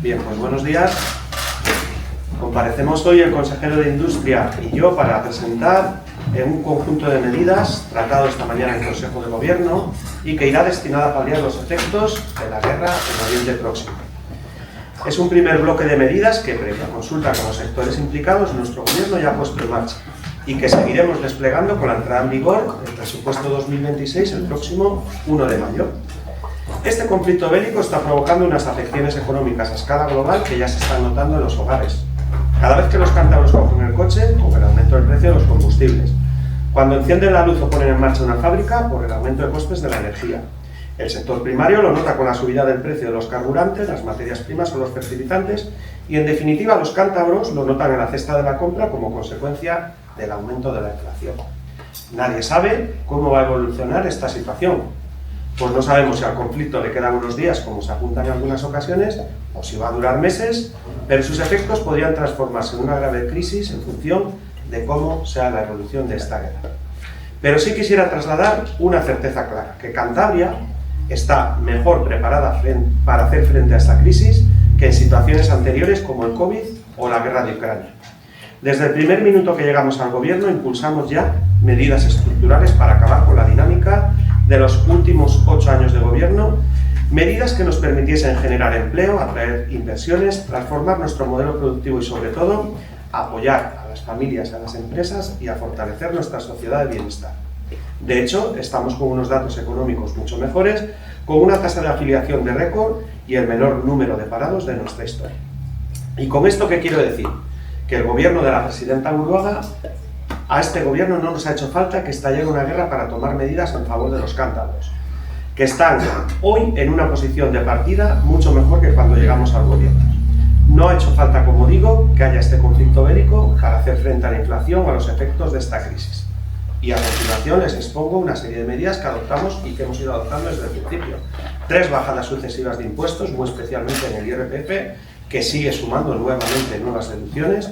Bien, pues buenos días. Comparecemos hoy el consejero de Industria y yo para presentar un conjunto de medidas tratado esta mañana en el Consejo de Gobierno y que irá destinada a paliar los efectos de la guerra en Oriente Próximo. Es un primer bloque de medidas que, previa consulta con los sectores implicados, nuestro Gobierno ya ha puesto en marcha y que seguiremos desplegando con la entrada en vigor del presupuesto 2026 el próximo 1 de mayo. Este conflicto bélico está provocando unas afecciones económicas a escala global que ya se están notando en los hogares. Cada vez que los cántabros cogen el coche, con el aumento del precio de los combustibles. Cuando encienden la luz o ponen en marcha una fábrica, por el aumento de costes de la energía. El sector primario lo nota con la subida del precio de los carburantes, las materias primas o los fertilizantes, y en definitiva los cántabros lo notan en la cesta de la compra como consecuencia del aumento de la inflación. Nadie sabe cómo va a evolucionar esta situación. Pues no sabemos si al conflicto le quedan unos días, como se apuntan en algunas ocasiones, o si va a durar meses, pero sus efectos podrían transformarse en una grave crisis en función de cómo sea la evolución de esta guerra. Pero sí quisiera trasladar una certeza clara, que Cantabria está mejor preparada para hacer frente a esta crisis que en situaciones anteriores como el COVID o la guerra de Ucrania. Desde el primer minuto que llegamos al Gobierno impulsamos ya medidas estructurales para acabar con la dinámica de los últimos 8 años de Gobierno, medidas que nos permitiesen generar empleo, atraer inversiones, transformar nuestro modelo productivo y, sobre todo, apoyar a las familias, a las empresas y a fortalecer nuestra sociedad de bienestar. De hecho, estamos con unos datos económicos mucho mejores, con una tasa de afiliación de récord y el menor número de parados de nuestra historia. ¿Y con esto qué quiero decir? Que el Gobierno de la presidenta Buruaga, a este Gobierno no nos ha hecho falta que estallara una guerra para tomar medidas en favor de los cántabros, que están hoy en una posición de partida mucho mejor que cuando llegamos al Gobierno. No ha hecho falta, como digo, que haya este conflicto bélico para hacer frente a la inflación o a los efectos de esta crisis. Y a continuación les expongo una serie de medidas que adoptamos y que hemos ido adoptando desde el principio. 3 bajadas sucesivas de impuestos, muy especialmente en el IRPF, que sigue sumando nuevamente nuevas deducciones,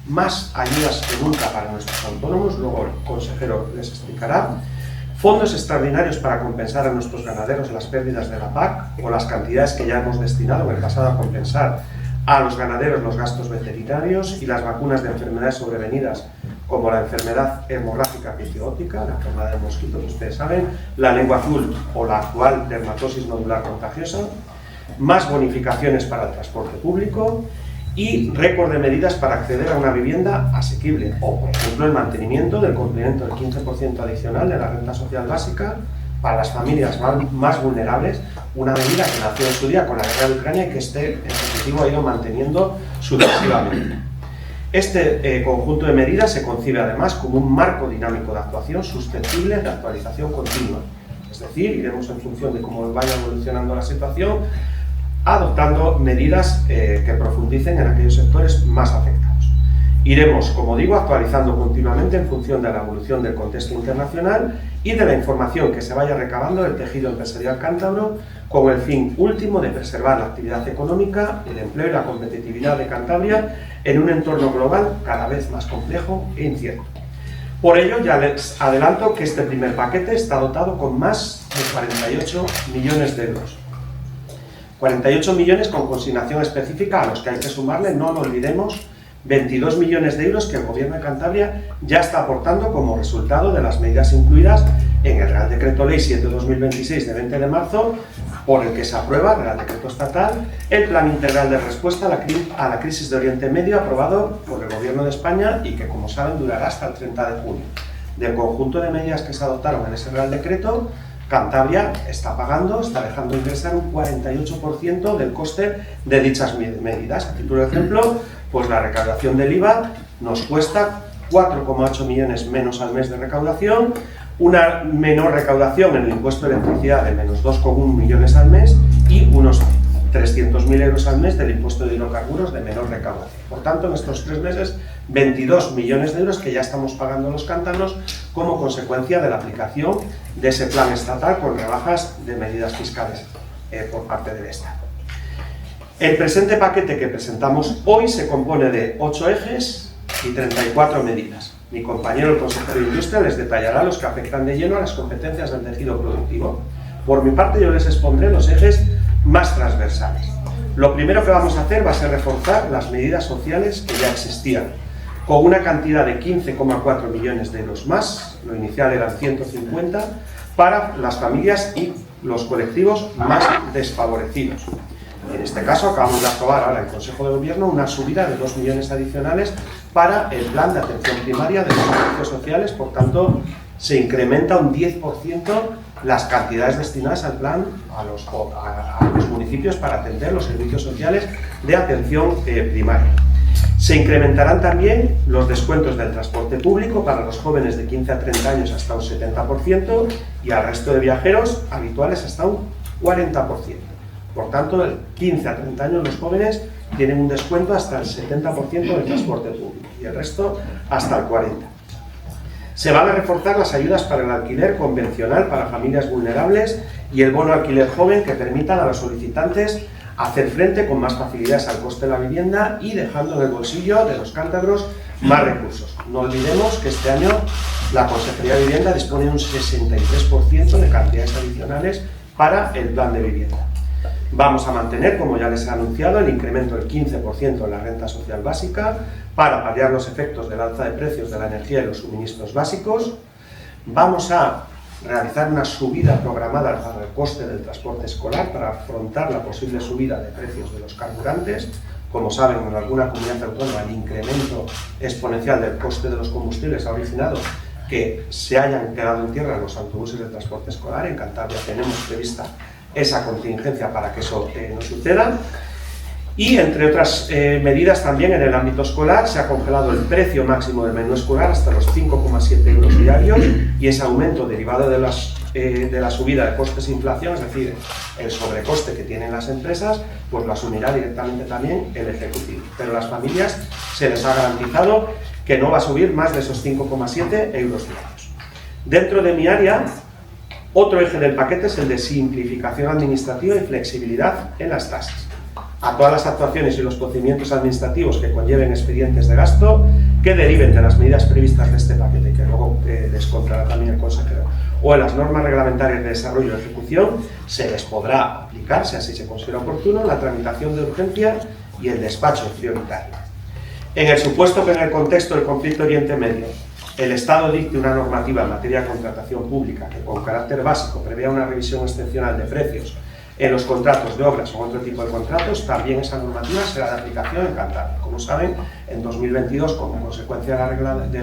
más ayudas que nunca para nuestros autónomos, luego el consejero les explicará, fondos extraordinarios para compensar a nuestros ganaderos las pérdidas de la PAC o las cantidades que ya hemos destinado en el pasado a compensar a los ganaderos los gastos veterinarios y las vacunas de enfermedades sobrevenidas como la enfermedad hemorrágica epizootica, la enfermedad del mosquito que ustedes saben, la lengua azul o la actual dermatosis nodular contagiosa, más bonificaciones para el transporte público y récord de medidas para acceder a una vivienda asequible o, por ejemplo, el mantenimiento del cumplimiento del 15% adicional de la renta social básica para las familias más vulnerables, una medida que nació en su día con la guerra de Ucrania y que este Ejecutivo ha ido manteniendo sucesivamente. Este conjunto de medidas se concibe además como un marco dinámico de actuación susceptible de actualización continua. Es decir, iremos en función de cómo vaya evolucionando la situación, adoptando medidas que profundicen en aquellos sectores más afectados. Iremos, como digo, actualizando continuamente en función de la evolución del contexto internacional y de la información que se vaya recabando del tejido empresarial cántabro con el fin último de preservar la actividad económica, el empleo y la competitividad de Cantabria en un entorno global cada vez más complejo e incierto. Por ello, ya les adelanto que este primer paquete está dotado con más de 48 millones de euros. 48 millones con consignación específica a los que hay que sumarle, no lo olvidemos, 22 millones de euros que el Gobierno de Cantabria ya está aportando como resultado de las medidas incluidas en el Real Decreto Ley 7/2026 de 20 de marzo, por el que se aprueba, Real Decreto Estatal, el Plan Integral de Respuesta a la Crisis de Oriente Medio aprobado por el Gobierno de España y que, como saben, durará hasta el 30 de junio. Del conjunto de medidas que se adoptaron en ese Real Decreto, Cantabria está pagando, está dejando ingresar un 48% del coste de dichas medidas. A título de ejemplo, pues la recaudación del IVA nos cuesta 4,8 millones menos al mes de recaudación, una menor recaudación en el impuesto de electricidad de menos 2,1 millones al mes y unos 300.000 euros al mes del impuesto de hidrocarburos de menor recaudación. Por tanto, en estos 3 meses, 22 millones de euros que ya estamos pagando los cántabros como consecuencia de la aplicación de ese plan estatal con rebajas de medidas fiscales por parte del Estado. El presente paquete que presentamos hoy se compone de 8 ejes y 34 medidas. Mi compañero, el consejero de Industria, les detallará los que afectan de lleno a las competencias del tejido productivo. Por mi parte, yo les expondré los ejes más transversales. Lo primero que vamos a hacer va a ser reforzar las medidas sociales que ya existían, con una cantidad de 15,4 millones de euros más, lo inicial eran 150, para las familias y los colectivos más desfavorecidos. En este caso acabamos de aprobar ahora en el Consejo de Gobierno una subida de 2 millones adicionales para el plan de atención primaria de los servicios sociales, por tanto se incrementa un 10% las cantidades destinadas al plan a los municipios para atender los servicios sociales de atención primaria. Se incrementarán también los descuentos del transporte público para los jóvenes de 15 a 30 años hasta un 70% y al resto de viajeros habituales hasta un 40%. Por tanto, de 15 a 30 años los jóvenes tienen un descuento hasta el 70% del transporte público y el resto hasta el 40%. Se van a reforzar las ayudas para el alquiler convencional para familias vulnerables y el bono alquiler joven que permitan a los solicitantes hacer frente con más facilidades al coste de la vivienda y dejando en el bolsillo de los cántabros más recursos. No olvidemos que este año la Consejería de Vivienda dispone de un 63% de cantidades adicionales para el plan de vivienda. Vamos a mantener, como ya les he anunciado, el incremento del 15% en la renta social básica para paliar los efectos del alza de precios de la energía y los suministros básicos. Vamos a realizar una subida programada para el coste del transporte escolar para afrontar la posible subida de precios de los carburantes. Como saben, en alguna comunidad autónoma el incremento exponencial del coste de los combustibles ha originado que se hayan quedado en tierra los autobuses de transporte escolar. En Cantabria tenemos prevista esa contingencia para que eso no suceda. Y entre otras medidas también en el ámbito escolar se ha congelado el precio máximo del menú escolar hasta los 5,7 euros diarios y ese aumento derivado de la subida de costes e inflación, es decir, el sobrecoste que tienen las empresas, pues lo asumirá directamente también el Ejecutivo. Pero a las familias se les ha garantizado que no va a subir más de esos 5,7 euros diarios. Dentro de mi área, otro eje del paquete es el de simplificación administrativa y flexibilidad en las tasas. A todas las actuaciones y los procedimientos administrativos que conlleven expedientes de gasto que deriven de las medidas previstas de este paquete y que luego les contará también el consejero, o en las normas reglamentarias de desarrollo y ejecución, se les podrá aplicar, si así se considera oportuno, la tramitación de urgencia y el despacho prioritario. En el supuesto que en el contexto del conflicto Oriente Medio el Estado dicte una normativa en materia de contratación pública que con carácter básico prevea una revisión excepcional de precios en los contratos de obras o otro tipo de contratos, también esa normativa será de aplicación en Cantabria. Como saben, en 2022, como consecuencia de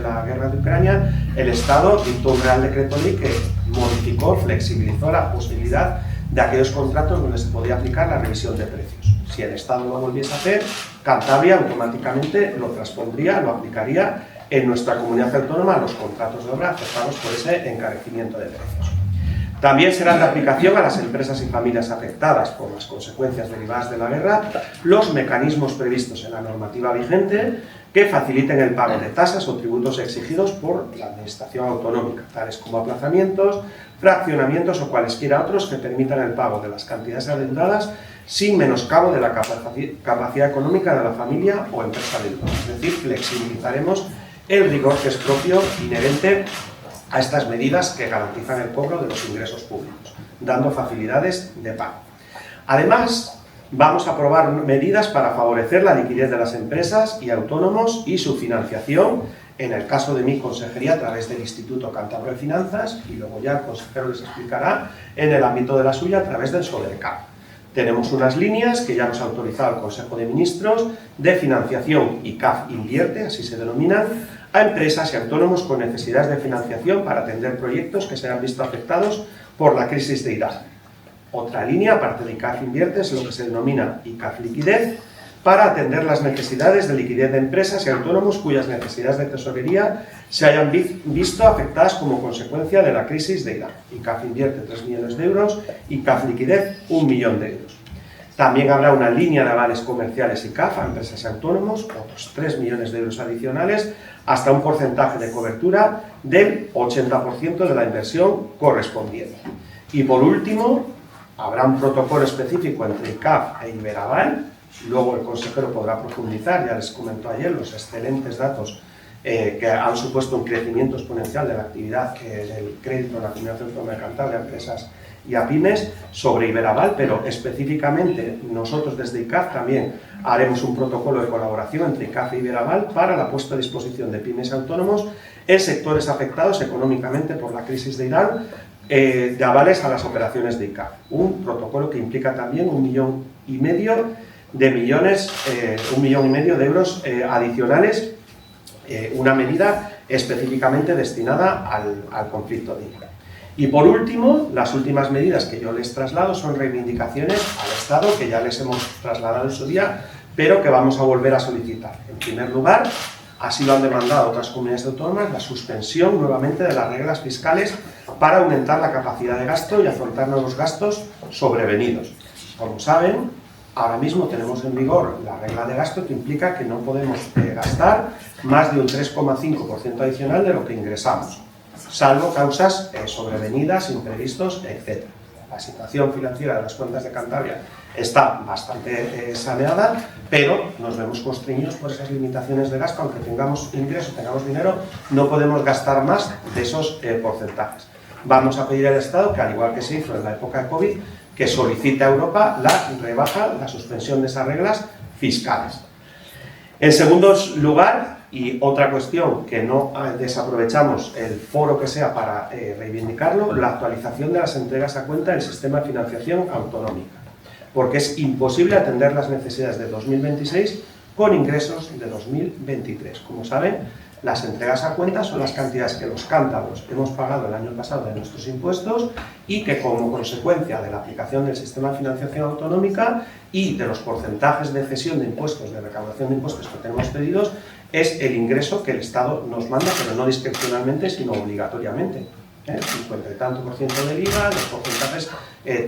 la guerra de Ucrania, el Estado dictó un Real Decreto Ley que modificó, flexibilizó la posibilidad de aquellos contratos donde se podía aplicar la revisión de precios. Si el Estado lo volviese a hacer, Cantabria automáticamente lo transpondría, lo aplicaría en nuestra comunidad autónoma a los contratos de obra afectados por ese encarecimiento de precios. También serán de aplicación a las empresas y familias afectadas por las consecuencias derivadas de la guerra los mecanismos previstos en la normativa vigente que faciliten el pago de tasas o tributos exigidos por la Administración autonómica, tales como aplazamientos, fraccionamientos o cualesquiera otros que permitan el pago de las cantidades adeudadas sin menoscabo de la capacidad económica de la familia o empresa deudora. Es decir, flexibilizaremos el rigor que es propio inherente a estas medidas que garantizan el cobro de los ingresos públicos, dando facilidades de pago. Además, vamos a aprobar medidas para favorecer la liquidez de las empresas y autónomos y su financiación, en el caso de mi consejería, a través del Instituto Cántabro de Finanzas, y luego ya el consejero les explicará en el ámbito de la suya a través del Sodercap. Tenemos unas líneas que ya nos ha autorizado el Consejo de Ministros de financiación y CAF Invierte, así se denominan, a empresas y autónomos con necesidades de financiación para atender proyectos que se hayan visto afectados por la crisis de Irak. Otra línea, aparte de ICAF Invierte, es lo que se denomina ICAF Liquidez, para atender las necesidades de liquidez de empresas y autónomos cuyas necesidades de tesorería se hayan visto afectadas como consecuencia de la crisis de Irak. ICAF Invierte 3 millones de euros, ICAF Liquidez 1 millón de euros. También habrá una línea de avales comerciales ICAF a empresas y autónomos, otros 3 millones de euros adicionales, hasta un porcentaje de cobertura del 80% de la inversión correspondiente. Y por último, habrá un protocolo específico entre ICAF e Iberaval. Luego el consejero podrá profundizar, ya les comentó ayer los excelentes datos que han supuesto un crecimiento exponencial de la actividad del crédito en la Comunidad Autónoma de Cantabria a empresas y a pymes sobre Iberaval, pero específicamente nosotros desde ICAF también haremos un protocolo de colaboración entre ICAF e Iberaval para la puesta a disposición de pymes y autónomos en sectores afectados económicamente por la crisis de Irán, de avales a las operaciones de ICAF. Un protocolo que implica también 1,5 millones de euros adicionales, una medida específicamente destinada al conflicto de Irán. Y por último, las últimas medidas que yo les traslado son reivindicaciones al Estado, que ya les hemos trasladado en su día, pero que vamos a volver a solicitar. En primer lugar, así lo han demandado otras comunidades autónomas, la suspensión nuevamente de las reglas fiscales para aumentar la capacidad de gasto y afrontar nuevos gastos sobrevenidos. Como saben, ahora mismo tenemos en vigor la regla de gasto que implica que no podemos gastar más de un 3,5% adicional de lo que ingresamos, salvo causas sobrevenidas, imprevistos, etc. La situación financiera de las cuentas de Cantabria está bastante saneada, pero nos vemos constreñidos por esas limitaciones de gasto. Aunque tengamos ingresos, tengamos dinero, no podemos gastar más de esos porcentajes. Vamos a pedir al Estado que, al igual que se hizo en la época de COVID, que solicite a Europa la rebaja, la suspensión de esas reglas fiscales. En segundo lugar, y otra cuestión que no desaprovechamos el foro que sea para reivindicarlo, la actualización de las entregas a cuenta del sistema de financiación autonómica, porque es imposible atender las necesidades de 2026 con ingresos de 2023. Como saben, las entregas a cuenta son las cantidades que los cántabros hemos pagado el año pasado de nuestros impuestos y que, como consecuencia de la aplicación del sistema de financiación autonómica y de los porcentajes de cesión de impuestos, de recaudación de impuestos que tenemos pedidos, es el ingreso que el Estado nos manda, pero no discrecionalmente, sino obligatoriamente. 50 y tanto % del IVA, los porcentajes,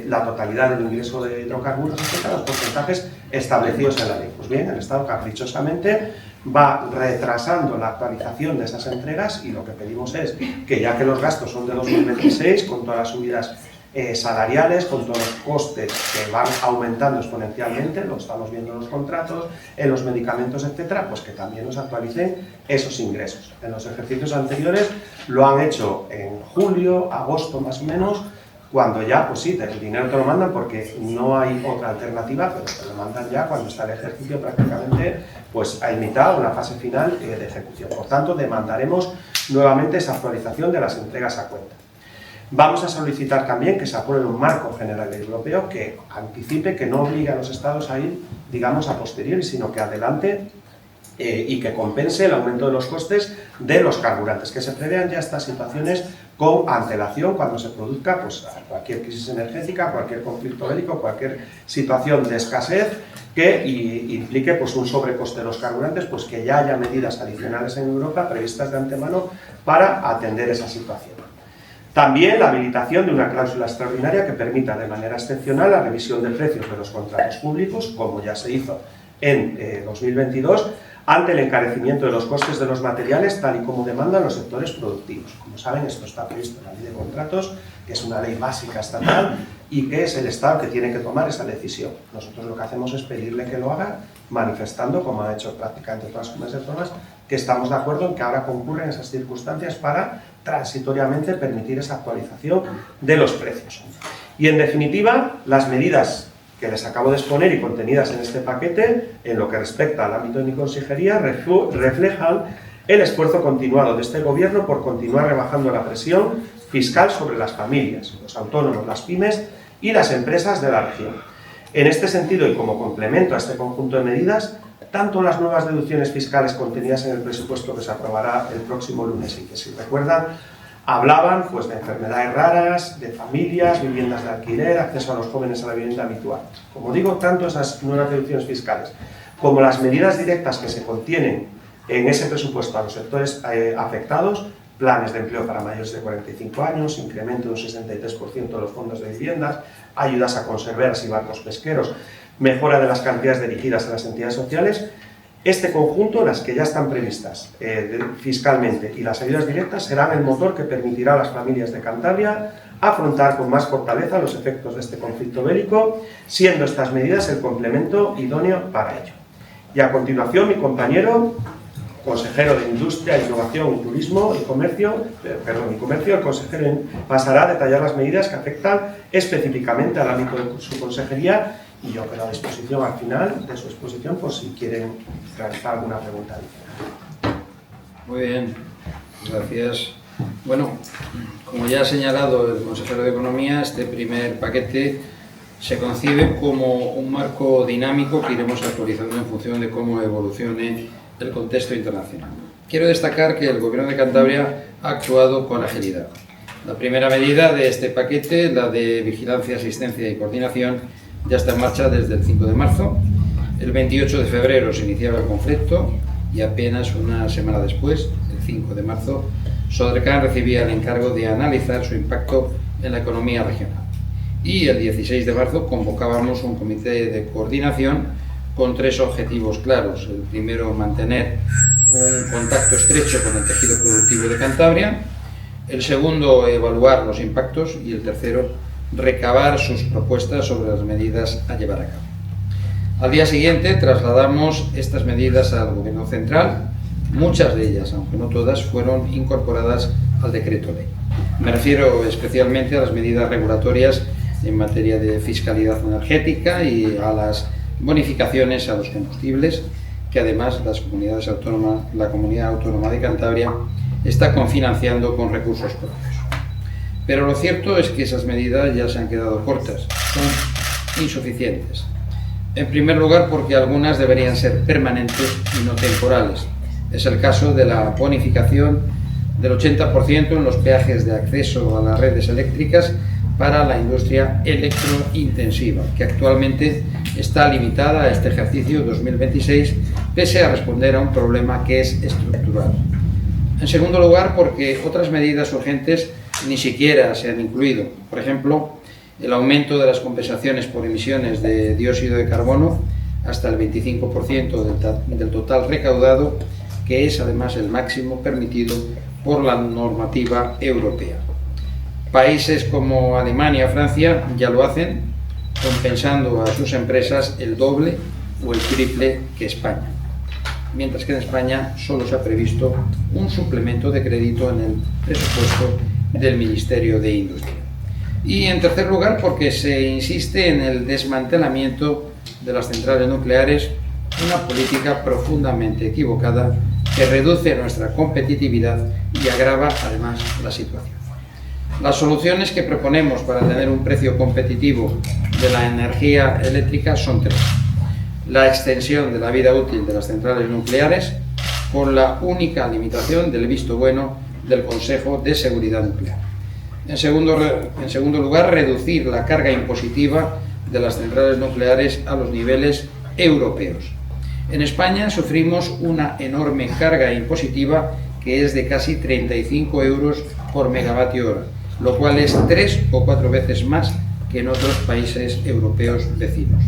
la totalidad del ingreso de hidrocarburos, etc., los porcentajes establecidos en la ley. Pues bien, el Estado caprichosamente va retrasando la actualización de esas entregas y lo que pedimos es que, ya que los gastos son de 2026, con todas las subidas salariales, con todos los costes que van aumentando exponencialmente, lo estamos viendo en los contratos, en los medicamentos, etcétera, pues que también nos actualicen esos ingresos. En los ejercicios anteriores lo han hecho en julio, agosto más o menos, cuando ya, pues sí, el dinero te lo mandan porque no hay otra alternativa, pero te lo mandan ya cuando está el ejercicio prácticamente pues a mitad o la fase final de ejecución. Por tanto, demandaremos nuevamente esa actualización de las entregas a cuenta. Vamos a solicitar también que se apruebe un marco general europeo que anticipe, que no obligue a los Estados a ir, digamos, a posteriori, sino que adelante y que compense el aumento de los costes de los carburantes, que se prevean ya estas situaciones con antelación cuando se produzca pues, cualquier crisis energética, cualquier conflicto bélico, cualquier situación de escasez que implique pues, un sobrecoste de los carburantes, pues que ya haya medidas adicionales en Europa previstas de antemano para atender esa situación. También la habilitación de una cláusula extraordinaria que permita de manera excepcional la revisión de precios de los contratos públicos, como ya se hizo en 2022, ante el encarecimiento de los costes de los materiales, tal y como demandan los sectores productivos. Como saben, esto está previsto en la Ley de Contratos, que es una ley básica estatal y que es el Estado que tiene que tomar esa decisión. Nosotros lo que hacemos es pedirle que lo haga, manifestando, como han hecho prácticamente todas las comunidades autónomas, que estamos de acuerdo en que ahora concurren esas circunstancias para transitoriamente permitir esa actualización de los precios. Y en definitiva, las medidas que les acabo de exponer y contenidas en este paquete, en lo que respecta al ámbito de mi consejería, reflejan el esfuerzo continuado de este Gobierno por continuar rebajando la presión fiscal sobre las familias, los autónomos, las pymes y las empresas de la región. En este sentido, y como complemento a este conjunto de medidas, tanto las nuevas deducciones fiscales contenidas en el presupuesto que se aprobará el próximo lunes y que, si recuerdan, hablaban pues, de enfermedades raras, de familias, viviendas de alquiler, acceso a los jóvenes a la vivienda habitual. Como digo, tanto esas nuevas deducciones fiscales como las medidas directas que se contienen en ese presupuesto a los sectores afectados, planes de empleo para mayores de 45 años, incremento de un 63% de los fondos de viviendas, ayudas a conserveras y barcos pesqueros, mejora de las cantidades dirigidas a las entidades sociales. Este conjunto, las que ya están previstas fiscalmente y las ayudas directas, serán el motor que permitirá a las familias de Cantabria afrontar con más fortaleza los efectos de este conflicto bélico, siendo estas medidas el complemento idóneo para ello. Y a continuación, mi compañero consejero de Industria, Innovación, Turismo y Comercio, el consejero pasará a detallar las medidas que afectan específicamente al ámbito de su consejería, y yo quedo a disposición al final de su exposición por si quieren realizar alguna pregunta adicional. Muy bien, gracias. Bueno, como ya ha señalado el consejero de Economía, este primer paquete se concibe como un marco dinámico que iremos actualizando en función de cómo evolucione el contexto internacional. Quiero destacar que el Gobierno de Cantabria ha actuado con agilidad. La primera medida de este paquete, la de vigilancia, asistencia y coordinación, ya está en marcha desde el 5 de marzo. El 28 de febrero se iniciaba el conflicto y apenas una semana después, el 5 de marzo, Sodrecan recibía el encargo de analizar su impacto en la economía regional. Y el 16 de marzo convocábamos un comité de coordinación con 3 objetivos claros. El primero, mantener un contacto estrecho con el tejido productivo de Cantabria. El segundo, evaluar los impactos. Y el tercero, recabar sus propuestas sobre las medidas a llevar a cabo. Al día siguiente trasladamos estas medidas al Gobierno central. Muchas de ellas, aunque no todas, fueron incorporadas al decreto ley. Me refiero especialmente a las medidas regulatorias en materia de fiscalidad energética y a las bonificaciones a los combustibles, que además la Comunidad Autónoma de Cantabria está confinanciando con recursos propios. Pero lo cierto es que esas medidas ya se han quedado cortas, son insuficientes. En primer lugar, porque algunas deberían ser permanentes y no temporales. Es el caso de la bonificación del 80% en los peajes de acceso a las redes eléctricas para la industria electrointensiva, que actualmente está limitada a este ejercicio 2026, pese a responder a un problema que es estructural. En segundo lugar, porque otras medidas urgentes ni siquiera se han incluido. Por ejemplo, el aumento de las compensaciones por emisiones de dióxido de carbono hasta el 25% del total recaudado, que es además el máximo permitido por la normativa europea. Países como Alemania o Francia ya lo hacen, compensando a sus empresas el doble o el triple que España, mientras que en España solo se ha previsto un suplemento de crédito en el presupuesto del Ministerio de Industria. Y en tercer lugar, porque se insiste en el desmantelamiento de las centrales nucleares, una política profundamente equivocada que reduce nuestra competitividad y agrava además la situación. Las soluciones que proponemos para tener un precio competitivo de la energía eléctrica son 3. La extensión de la vida útil de las centrales nucleares, con la única limitación del visto bueno del Consejo de Seguridad Nuclear. En segundo lugar, reducir la carga impositiva de las centrales nucleares a los niveles europeos. En España sufrimos una enorme carga impositiva que es de casi 35 euros por megavatio hora, lo cual es 3 o 4 veces más que en otros países europeos vecinos.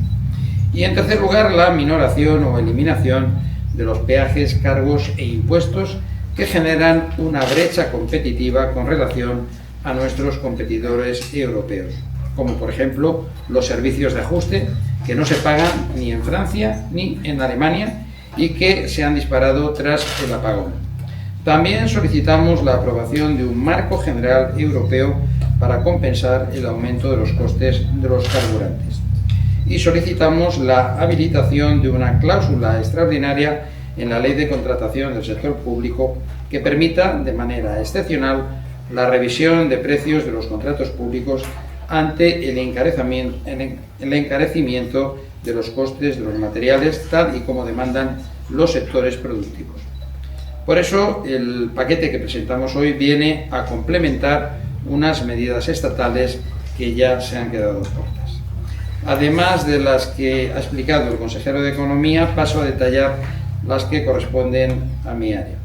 Y en tercer lugar, la minoración o eliminación de los peajes, cargos e impuestos que generan una brecha competitiva con relación a nuestros competidores europeos, como por ejemplo los servicios de ajuste, que no se pagan ni en Francia ni en Alemania y que se han disparado tras el apagón. También solicitamos la aprobación de un marco general europeo para compensar el aumento de los costes de los carburantes. Y solicitamos la habilitación de una cláusula extraordinaria en la Ley de Contratación del Sector Público que permita, de manera excepcional, la revisión de precios de los contratos públicos ante el encarecimiento de los costes de los materiales, tal y como demandan los sectores productivos. Por eso, el paquete que presentamos hoy viene a complementar unas medidas estatales que ya se han quedado cortas. Además de las que ha explicado el consejero de Economía, paso a detallar las que corresponden a mi área.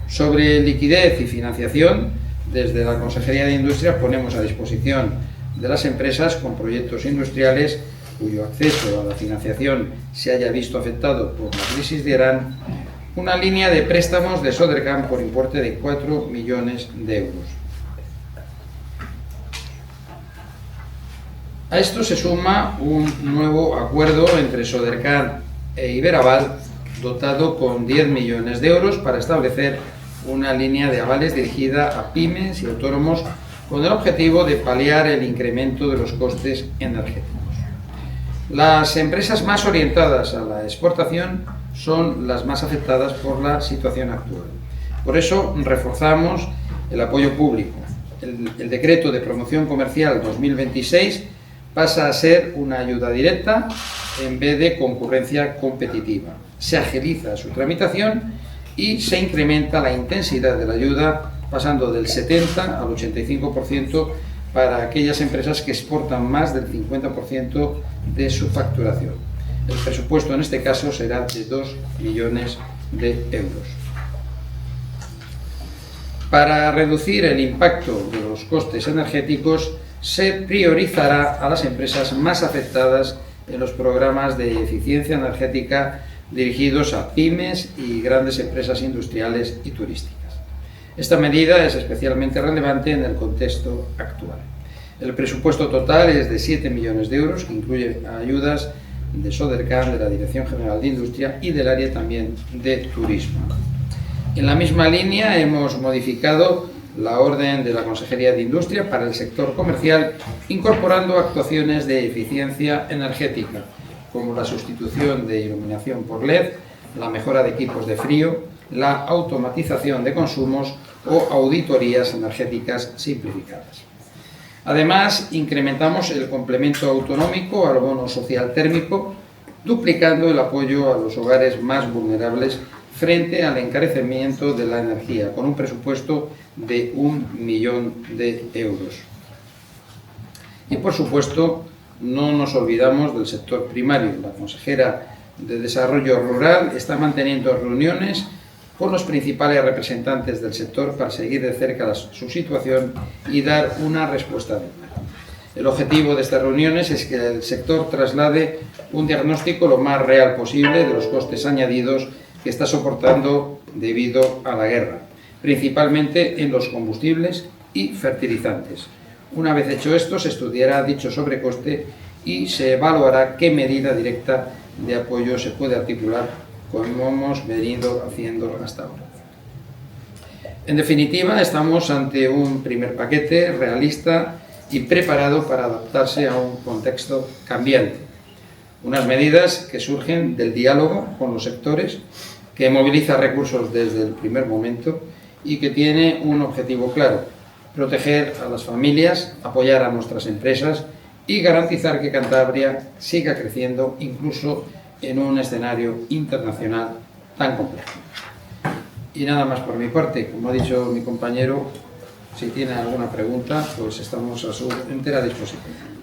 Sobre liquidez y financiación, desde la Consejería de Industria ponemos a disposición de las empresas con proyectos industriales cuyo acceso a la financiación se haya visto afectado por la crisis de Irán, una línea de préstamos de Sodrecan por importe de 4 millones de euros. A esto se suma un nuevo acuerdo entre Sodrecan e Iberaval, dotado con 10 millones de euros para establecer una línea de avales dirigida a pymes y autónomos con el objetivo de paliar el incremento de los costes energéticos. Las empresas más orientadas a la exportación son las más afectadas por la situación actual. Por eso reforzamos el apoyo público. El decreto de promoción comercial 2026 pasa a ser una ayuda directa en vez de concurrencia competitiva. Se agiliza su tramitación y se incrementa la intensidad de la ayuda, pasando del 70 al 85% para aquellas empresas que exportan más del 50% de su facturación. El presupuesto en este caso será de 2 millones de euros. Para reducir el impacto de los costes energéticos, se priorizará a las empresas más afectadas en los programas de eficiencia energética dirigidos a pymes y grandes empresas industriales y turísticas. Esta medida es especialmente relevante en el contexto actual. El presupuesto total es de 7 millones de euros, que incluye ayudas de Sodercan, de la Dirección General de Industria y del área también de Turismo. En la misma línea hemos modificado la orden de la Consejería de Industria para el sector comercial, incorporando actuaciones de eficiencia energética, como la sustitución de iluminación por LED, la mejora de equipos de frío, la automatización de consumos o auditorías energéticas simplificadas. Además, incrementamos el complemento autonómico al bono social térmico, duplicando el apoyo a los hogares más vulnerables frente al encarecimiento de la energía, con un presupuesto de 1 millón de euros. Y, por supuesto, no nos olvidamos del sector primario. La consejera de Desarrollo Rural está manteniendo reuniones con los principales representantes del sector para seguir de cerca su situación y dar una respuesta digna. El objetivo de estas reuniones es que el sector traslade un diagnóstico lo más real posible de los costes añadidos que está soportando debido a la guerra, principalmente en los combustibles y fertilizantes. Una vez hecho esto, se estudiará dicho sobrecoste y se evaluará qué medida directa de apoyo se puede articular, como hemos venido haciendo hasta ahora. En definitiva, estamos ante un primer paquete realista y preparado para adaptarse a un contexto cambiante. Unas medidas que surgen del diálogo con los sectores, que moviliza recursos desde el primer momento y que tiene un objetivo claro: proteger a las familias, apoyar a nuestras empresas y garantizar que Cantabria siga creciendo incluso en un escenario internacional tan complejo. Y nada más por mi parte. Como ha dicho mi compañero, si tiene alguna pregunta, pues estamos a su entera disposición.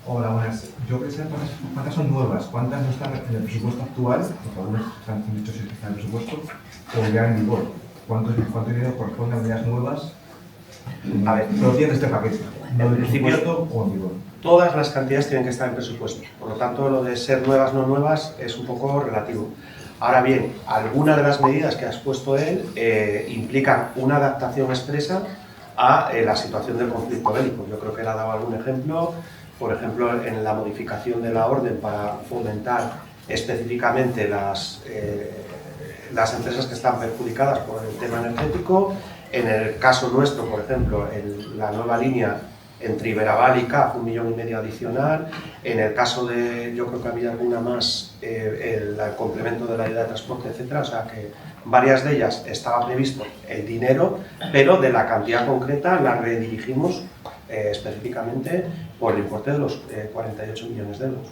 Hola, buenas. Yo quería saber cuántas son nuevas, cuántas no están en el presupuesto actual, porque algunas se han dicho si están en el presupuesto, o ya en vigor. ¿Cuánto dinero corresponde a medidas nuevas? A ver, pero tiene este paquete, no en en principio, presupuesto o en vigor. todas las cantidades tienen que estar en presupuesto. Por lo tanto, lo de ser nuevas o no nuevas es un poco relativo. Ahora bien, algunas de las medidas que ha expuesto él implican una adaptación expresa a la situación del conflicto bélico. Yo creo que él ha dado algún ejemplo, por ejemplo, en la modificación de la orden para fomentar específicamente las empresas que están perjudicadas por el tema energético. En el caso nuestro, por ejemplo, en la nueva línea entre Iberaval y CAF, 1,5 millones adicional. En el caso de, yo creo que había alguna más, el complemento de la ayuda de transporte, etcétera. O sea que varias de ellas estaba previsto el dinero, pero de la cantidad concreta la redirigimos específicamente por el importe de los 48 millones de euros.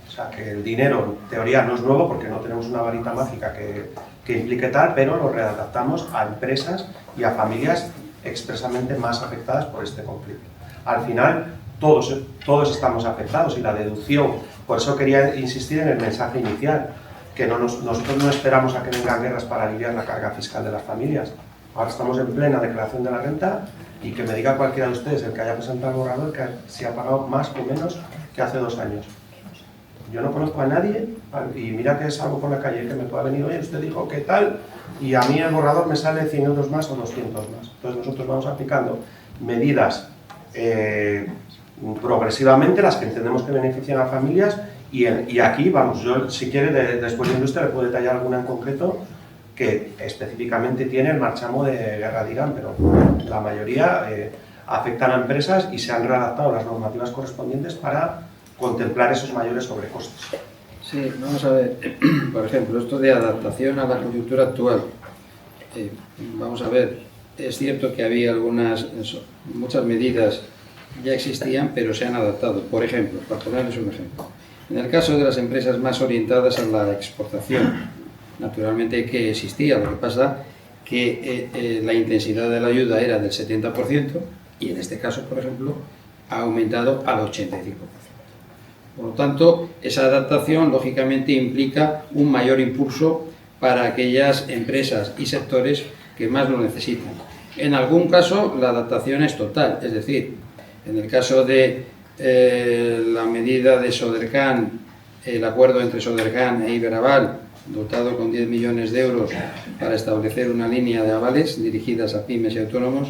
O sea que el dinero, en teoría, no es nuevo porque no tenemos una varita mágica que implique tal, pero lo readaptamos a empresas y a familias expresamente más afectadas por este conflicto. Al final, todos estamos afectados y la deducción, por eso quería insistir en el mensaje inicial, que nosotros no esperamos a que vengan guerras para aliviar la carga fiscal de las familias. Ahora estamos en plena declaración de la renta y que me diga cualquiera de ustedes, el que haya presentado el borrador, que si ha pagado más o menos que hace 2 años. Yo no conozco a nadie, y mira que salgo por la calle que me pueda venir, oye, usted dijo qué tal, y a mí el borrador me sale 100 euros más o 200 más. Entonces nosotros vamos aplicando medidas progresivamente las que entendemos que benefician a familias y aquí, vamos, yo si quiere después de industria le puedo detallar alguna en concreto que específicamente tiene el marchamo de guerra de Irán, pero la mayoría afectan a empresas y se han readaptado las normativas correspondientes para contemplar esos mayores sobrecostes. Sí, vamos a ver, por ejemplo, esto de adaptación a la coyuntura actual. Vamos a ver, es cierto que había muchas medidas ya existían, pero se han adaptado. Por ejemplo, para ponerles un ejemplo, en el caso de las empresas más orientadas a la exportación, naturalmente que existía, lo que pasa que la intensidad de la ayuda era del 70% y en este caso, por ejemplo, ha aumentado al 85%. Por lo tanto, esa adaptación lógicamente implica un mayor impulso para aquellas empresas y sectores que más lo necesitan. En algún caso, la adaptación es total, es decir, en el caso de la medida de Sodercan, el acuerdo entre Sodercan e Iberaval, dotado con 10 millones de euros para establecer una línea de avales dirigidas a pymes y autónomos,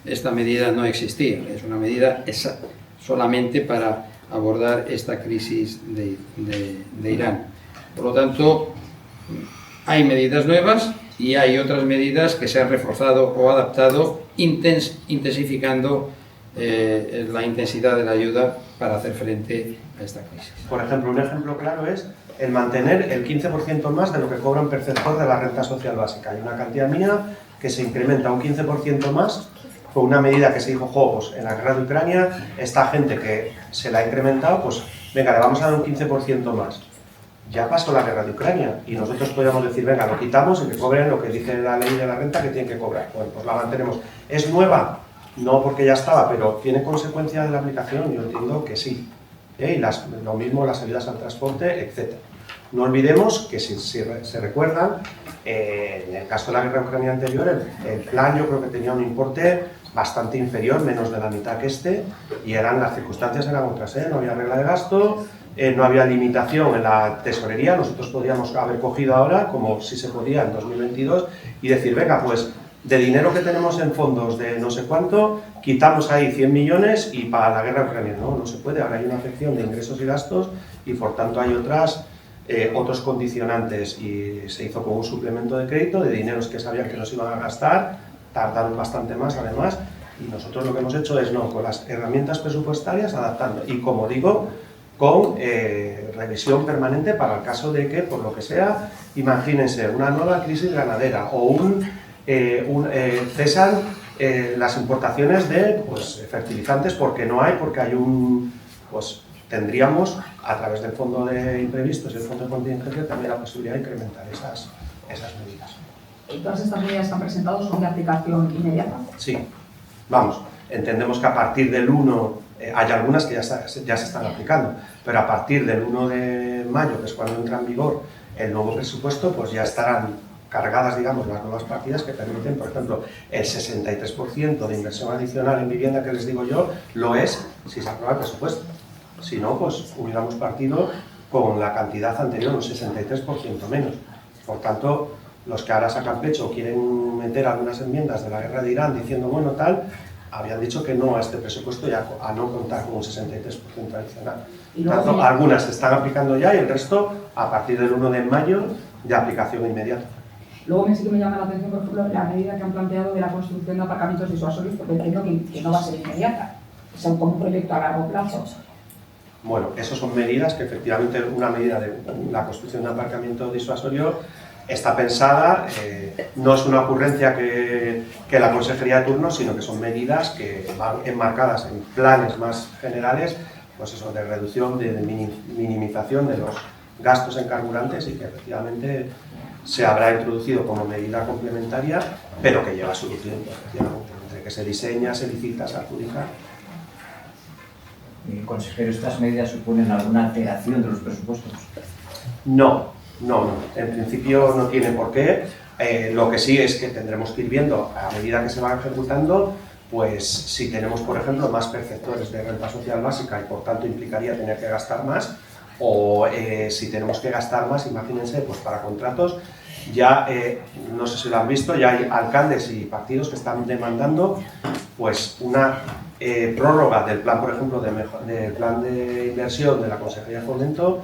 esta medida no existía, es una medida solamente para abordar esta crisis de Irán. Por lo tanto, hay medidas nuevas y hay otras medidas que se han reforzado o adaptado, intensificando la intensidad de la ayuda para hacer frente a esta crisis. Por ejemplo, un ejemplo claro es el mantener el 15% más de lo que cobra un perceptor de la renta social básica. Hay una cantidad mínima que se incrementa un 15% más. Fue una medida que se dijo, pues en la guerra de Ucrania, esta gente que se la ha incrementado, pues venga, le vamos a dar un 15% más. Ya pasó la guerra de Ucrania y nosotros podríamos decir, venga, lo quitamos y que cobren lo que dice la ley de la renta que tienen que cobrar. Bueno, pues la mantenemos. ¿Es nueva? No, porque ya estaba, pero ¿tiene consecuencia de la aplicación? Yo entiendo que sí. Y lo mismo las ayudas al transporte, etc. No olvidemos que si se recuerdan, en el caso de la guerra ucraniana anterior, el plan yo creo que tenía un importe bastante inferior, menos de la mitad que este, y las circunstancias eran otras, no había regla de gasto, no había limitación en la tesorería. Nosotros podríamos haber cogido ahora, como si se podía en 2022, y decir, venga, pues de dinero que tenemos en fondos de no sé cuánto, quitamos ahí 100 millones y para la guerra ucraniana. No se puede, ahora hay una sección de ingresos y gastos y por tanto hay otros condicionantes y se hizo con un suplemento de crédito de dineros que sabían que no se iban a gastar, tardaron bastante más además, y nosotros lo que hemos hecho es con las herramientas presupuestarias adaptando y, como digo, con revisión permanente para el caso de que, por lo que sea, imagínense una nueva crisis ganadera o cesan las importaciones de fertilizantes porque hay tendríamos, a través del fondo de imprevistos y el fondo de contingencia, también la posibilidad de incrementar esas medidas. ¿Y todas estas medidas que han presentado son de aplicación inmediata? Sí, vamos, entendemos que a partir del 1, hay algunas que ya se están aplicando, pero a partir del 1 de mayo, que es cuando entra en vigor el nuevo presupuesto, pues ya estarán cargadas, digamos, las nuevas partidas que permiten, por ejemplo, el 63% de inversión adicional en vivienda que les digo yo, lo es si se aprueba el presupuesto. Si no, pues hubiéramos partido con la cantidad anterior, un 63% menos. Por tanto, los que ahora sacan pecho o quieren meter algunas enmiendas de la guerra de Irán diciendo, bueno, tal, habían dicho que no a este presupuesto y a no contar con un 63% adicional. Por tanto, algunas se están aplicando ya y el resto a partir del 1 de mayo de aplicación inmediata. Luego sí que me llama la atención, por ejemplo, la medida que han planteado de la construcción de aparcamientos disuasorios, porque entiendo que no va a ser inmediata, es como un proyecto a largo plazo. Bueno, esas son medidas que efectivamente una medida de la construcción de aparcamiento disuasorio está pensada, no es una ocurrencia que la consejería de turno, sino que son medidas que van enmarcadas en planes más generales, pues eso, de reducción, de minimización de los gastos en carburantes y que efectivamente se habrá introducido como medida complementaria, pero que lleva su tiempo, efectivamente, entre que se diseña, se licita, se adjudica. Consejero, ¿estas medidas suponen alguna alteración de los presupuestos? No. En principio no tiene por qué. Lo que sí es que tendremos que ir viendo a medida que se van ejecutando, pues si tenemos, por ejemplo, más perceptores de renta social básica y por tanto implicaría tener que gastar más, o si tenemos que gastar más, imagínense, pues para contratos ya, no sé si lo han visto, ya hay alcaldes y partidos que están demandando pues una prórroga del plan, por ejemplo, del plan de inversión de la Consejería de Fomento,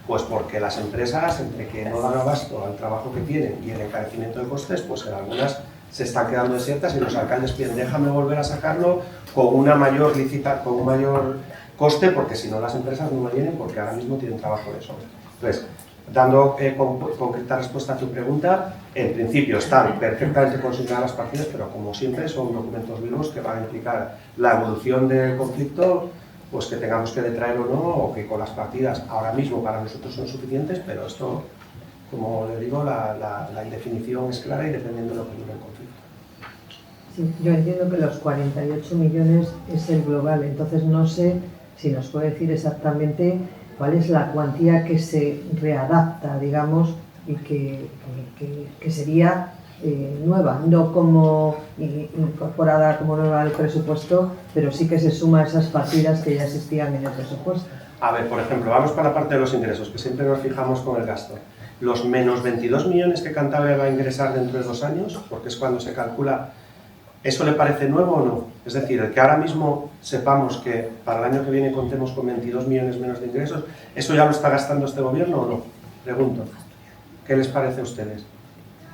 pues porque las empresas, entre que no dan abasto al trabajo que tienen y el encarecimiento de costes, pues en algunas se están quedando desiertas y los alcaldes piden déjame volver a sacarlo con una mayor con un mayor coste, porque si no las empresas no me vienen porque ahora mismo tienen trabajo de sobra. Entonces, dando concreta respuesta a tu pregunta, en principio están perfectamente consignadas las partidas, pero como siempre son documentos vivos que van a implicar la evolución del conflicto, pues que tengamos que detraer o no, o que con las partidas ahora mismo para nosotros son suficientes, pero esto, como le digo, la indefinición es clara y dependiendo de lo que dure el conflicto. Sí, yo entiendo que los 48 millones es el global, entonces no sé si nos puede decir exactamente cuál es la cuantía que se readapta, digamos, y que sería nueva, no como incorporada como nueva al presupuesto, pero sí que se suma a esas partidas que ya existían en el presupuesto. A ver, por ejemplo, vamos para la parte de los ingresos, que siempre nos fijamos con el gasto. Los menos 22 millones que Cantabria va a ingresar dentro de 2 años, porque es cuando se calcula, ¿eso le parece nuevo o no? Es decir, el que ahora mismo sepamos que para el año que viene contemos con 22 millones menos de ingresos, ¿eso ya lo está gastando este gobierno o no? Pregunto. ¿Qué les parece a ustedes?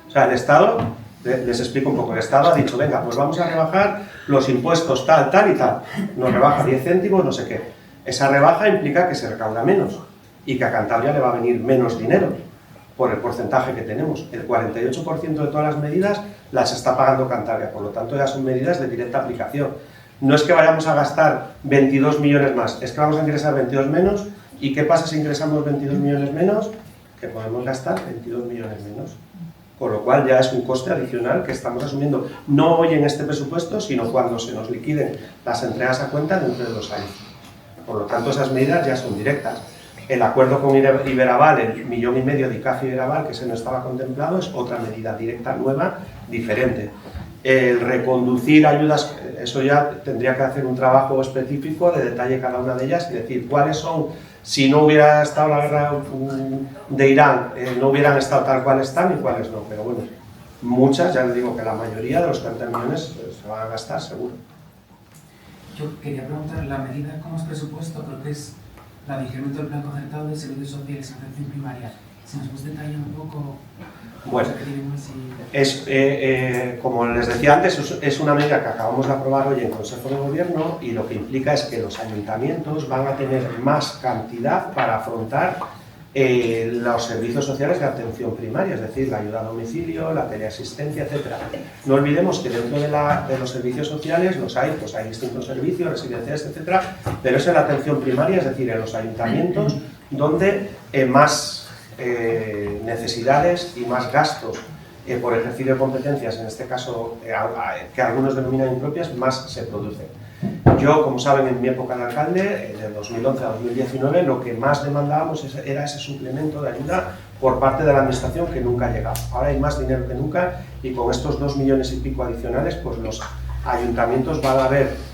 O sea, el Estado, les explico un poco, el Estado ha dicho, venga, pues vamos a rebajar los impuestos tal, tal y tal. Nos rebaja 10 céntimos, no sé qué. Esa rebaja implica que se recauda menos y que a Cantabria le va a venir menos dinero por el porcentaje que tenemos. El 48% de todas las medidas las está pagando Cantabria, por lo tanto ya son medidas de directa aplicación. No es que vayamos a gastar 22 millones más, es que vamos a ingresar 22 menos. ¿Y qué pasa si ingresamos 22 millones menos? Que podemos gastar 22 millones menos. Con lo cual ya es un coste adicional que estamos asumiendo, no hoy en este presupuesto, sino cuando se nos liquiden las entregas a cuenta dentro de 2 años. Por lo tanto, esas medidas ya son directas. El acuerdo con Iberaval, el 1,5 millón de ICAF Iberaval, que se no estaba contemplado, es otra medida directa, nueva, diferente. El reconducir ayudas, eso ya tendría que hacer un trabajo específico de detalle cada una de ellas y decir cuáles son, si no hubiera estado la guerra de Irán, no hubieran estado tal cual están y cuáles no. Pero bueno, muchas, ya les digo que la mayoría de los 40 millones se van a gastar seguro. Yo quería preguntar, la medida como es presupuesto, creo que es la de incremento del plan concertado de servicios sociales en atención primaria. Si nos puedes detallar un poco. Bueno, como les decía antes, es una medida que acabamos de aprobar hoy en Consejo de Gobierno y lo que implica es que los ayuntamientos van a tener más cantidad para afrontar los servicios sociales de atención primaria, es decir, la ayuda a domicilio, la teleasistencia, etc. No olvidemos que dentro de los servicios sociales pues hay distintos servicios, residencias, etc., pero es en la atención primaria, es decir, en los ayuntamientos donde más necesidades y más gastos por ejercicio de competencias, en este caso que algunos denominan impropias, más se producen. Yo, como saben, en mi época de alcalde, de 2011 a 2019, lo que más demandábamos era ese suplemento de ayuda por parte de la administración que nunca ha llegado. Ahora hay más dinero que nunca y con estos 2 millones y pico adicionales, pues los ayuntamientos van a ver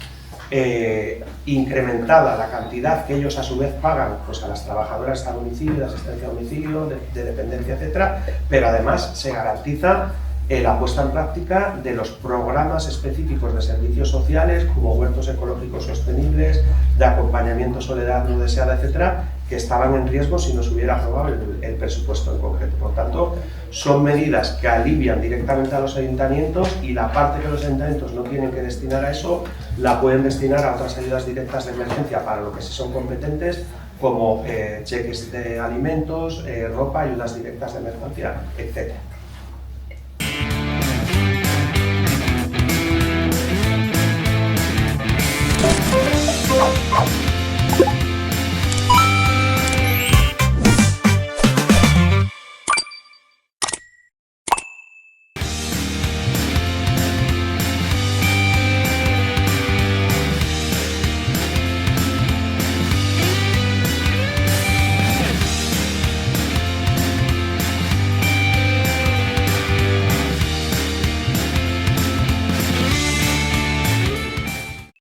incrementada la cantidad que ellos a su vez pagan pues a las trabajadoras a domicilio, de asistencia a domicilio, de dependencia, etcétera, pero además se garantiza la puesta en práctica de los programas específicos de servicios sociales como huertos ecológicos sostenibles, de acompañamiento soledad no deseada, etcétera, que estaban en riesgo si no se hubiera aprobado el presupuesto en concreto. Por tanto, son medidas que alivian directamente a los ayuntamientos y la parte que los ayuntamientos no tienen que destinar a eso la pueden destinar a otras ayudas directas de emergencia para lo que sí son competentes, como cheques de alimentos, ropa, ayudas directas de emergencia, etc.